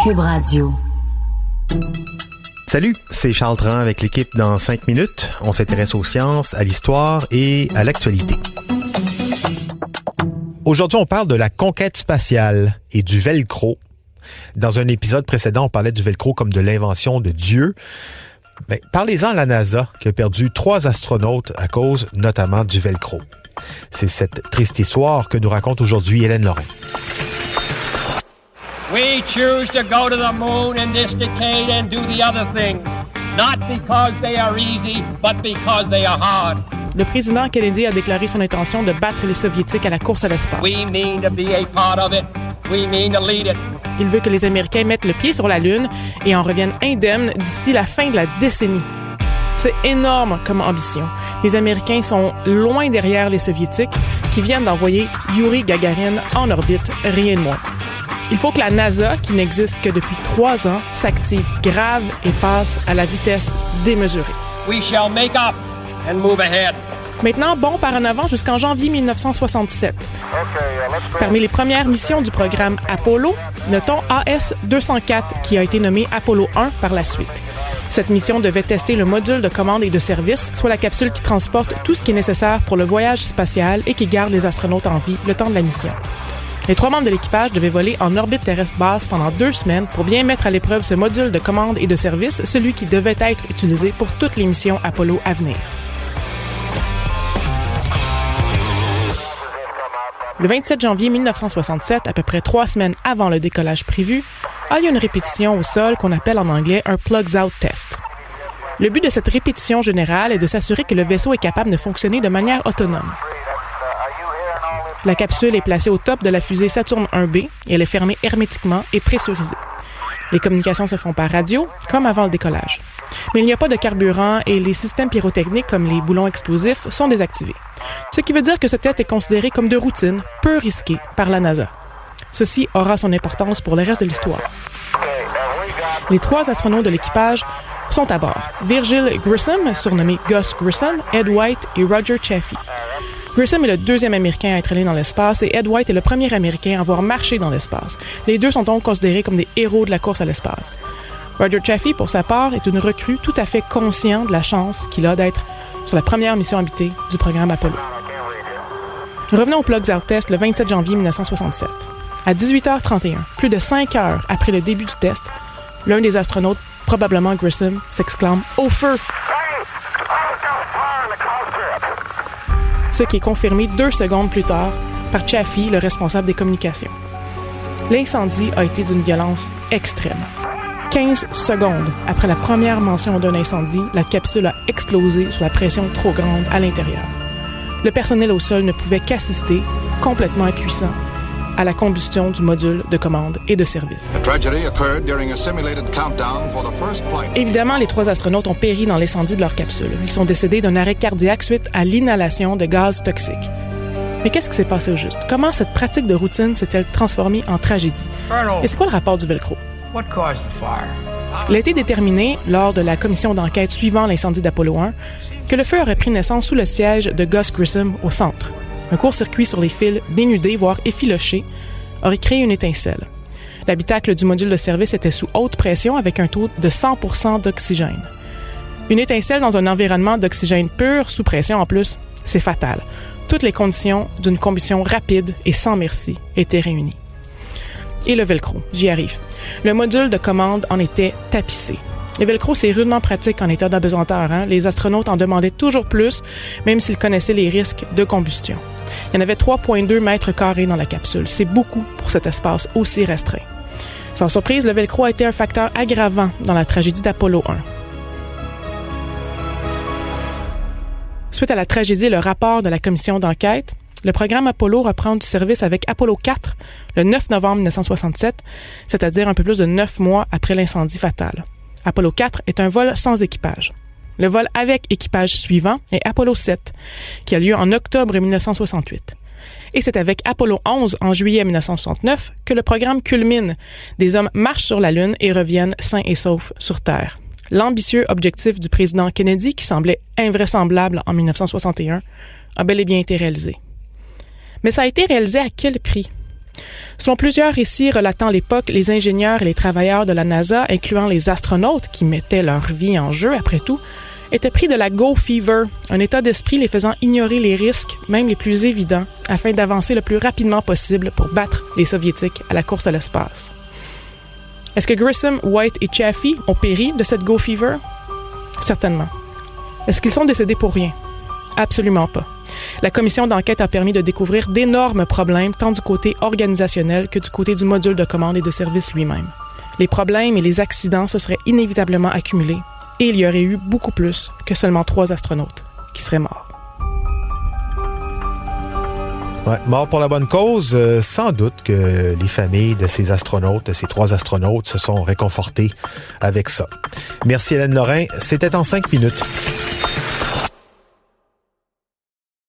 Cube Radio. Salut, c'est Charles Tran avec l'équipe dans 5 minutes. On s'intéresse aux sciences, à l'histoire et à l'actualité. Aujourd'hui, on parle de la conquête spatiale et du velcro. Dans un épisode précédent, on parlait du velcro comme de l'invention de Dieu. Ben, parlez-en à la NASA, qui a perdu 3 astronautes à cause notamment du velcro. C'est cette triste histoire que nous raconte aujourd'hui Hélène Lorrain. We choose to go to the moon in this decade and do the other things, not because they are easy, but because they are hard. Le président Kennedy a déclaré son intention de battre les Soviétiques à la course à l'espace. We mean to be a part of it. We mean to lead it. Il veut que les Américains mettent le pied sur la Lune et en reviennent indemnes d'ici la fin de la décennie. C'est énorme comme ambition. Les Américains sont loin derrière les Soviétiques qui viennent d'envoyer Yuri Gagarin en orbite, rien de moins. Il faut que la NASA, qui n'existe que depuis 3 ans, s'active grave et passe à la vitesse démesurée. We shall make up and move ahead. Maintenant, bond par en avant jusqu'en janvier 1967. Parmi les premières missions du programme Apollo, notons AS-204 qui a été nommé Apollo 1 par la suite. Cette mission devait tester le module de commande et de service, soit la capsule qui transporte tout ce qui est nécessaire pour le voyage spatial et qui garde les astronautes en vie le temps de la mission. Les 3 membres de l'équipage devaient voler en orbite terrestre basse pendant 2 semaines pour bien mettre à l'épreuve ce module de commande et de service, celui qui devait être utilisé pour toutes les missions Apollo à venir. Le 27 janvier 1967, à peu près 3 semaines avant le décollage prévu, a lieu une répétition au sol qu'on appelle en anglais un plugs-out test. Le but de cette répétition générale est de s'assurer que le vaisseau est capable de fonctionner de manière autonome. La capsule est placée au top de la fusée Saturn 1B et elle est fermée hermétiquement et pressurisée. Les communications se font par radio, comme avant le décollage. Mais il n'y a pas de carburant et les systèmes pyrotechniques, comme les boulons explosifs, sont désactivés. Ce qui veut dire que ce test est considéré comme de routine, peu risqué par la NASA. Ceci aura son importance pour le reste de l'histoire. Les 3 astronautes de l'équipage sont à bord. Virgil Grissom, surnommé Gus Grissom, Ed White et Roger Chaffee. Grissom est le 2e Américain à être allé dans l'espace et Ed White est le premier Américain à avoir marché dans l'espace. Les 2 sont donc considérés comme des héros de la course à l'espace. Roger Chaffee, pour sa part, est une recrue tout à fait conscient de la chance qu'il a d'être sur la première mission habitée du programme Apollo. Revenons au plugs-out test le 27 janvier 1967. À 18h31, plus de 5 heures après le début du test, l'un des astronautes, probablement Grissom, s'exclame « Au feu !» Ce qui est confirmé 2 secondes plus tard par Chaffee, le responsable des communications. L'incendie a été d'une violence extrême. 15 secondes après la première mention d'un incendie, la capsule a explosé sous la pression trop grande à l'intérieur. Le personnel au sol ne pouvait qu'assister, complètement impuissant, à la combustion du module de commande et de service. Évidemment, les 3 astronautes ont péri dans l'incendie de leur capsule. Ils sont décédés d'un arrêt cardiaque suite à l'inhalation de gaz toxiques. Mais qu'est-ce qui s'est passé au juste? Comment cette pratique de routine s'est-elle transformée en tragédie? Et c'est quoi le rapport du velcro? Il a été déterminé, lors de la commission d'enquête suivant l'incendie d'Apollo 1, que le feu aurait pris naissance sous le siège de Gus Grissom au centre. Un court-circuit sur les fils dénudés, voire effilochés, aurait créé une étincelle. L'habitacle du module de service était sous haute pression avec un taux de 100% d'oxygène. Une étincelle dans un environnement d'oxygène pur, sous pression en plus, c'est fatal. Toutes les conditions d'une combustion rapide et sans merci étaient réunies. Et le velcro, j'y arrive. Le module de commande en était tapissé. Le velcro, c'est rudement pratique en état d'apesanteur. Les astronautes en demandaient toujours plus, même s'ils connaissaient les risques de combustion. Il y en avait 3,2 mètres carrés dans la capsule. C'est beaucoup pour cet espace aussi restreint. Sans surprise, le velcro a été un facteur aggravant dans la tragédie d'Apollo 1. Suite à la tragédie et le rapport de la commission d'enquête, le programme Apollo reprend du service avec Apollo 4 le 9 novembre 1967, c'est-à-dire un peu plus de 9 mois après l'incendie fatal. Apollo 4 est un vol sans équipage. Le vol avec équipage suivant est Apollo 7, qui a lieu en octobre 1968. Et c'est avec Apollo 11 en juillet 1969 que le programme culmine. Des hommes marchent sur la Lune et reviennent sains et saufs sur Terre. L'ambitieux objectif du président Kennedy, qui semblait invraisemblable en 1961, a bel et bien été réalisé. Mais ça a été réalisé à quel prix? Selon plusieurs récits relatant l'époque, les ingénieurs et les travailleurs de la NASA, incluant les astronautes qui mettaient leur vie en jeu après tout, étaient pris de la go fever, un état d'esprit les faisant ignorer les risques, même les plus évidents, afin d'avancer le plus rapidement possible pour battre les Soviétiques à la course à l'espace. Est-ce que Grissom, White et Chaffee ont péri de cette go fever? Certainement. Est-ce qu'ils sont décédés pour rien? Absolument pas. La commission d'enquête a permis de découvrir d'énormes problèmes tant du côté organisationnel que du côté du module de commande et de service lui-même. Les problèmes et les accidents se seraient inévitablement accumulés et il y aurait eu beaucoup plus que seulement 3 astronautes qui seraient morts. Ouais, mort pour la bonne cause, sans doute que les familles de ces astronautes, de ces 3 astronautes, se sont réconfortées avec ça. Merci Hélène Lorrain, c'était en 5 minutes.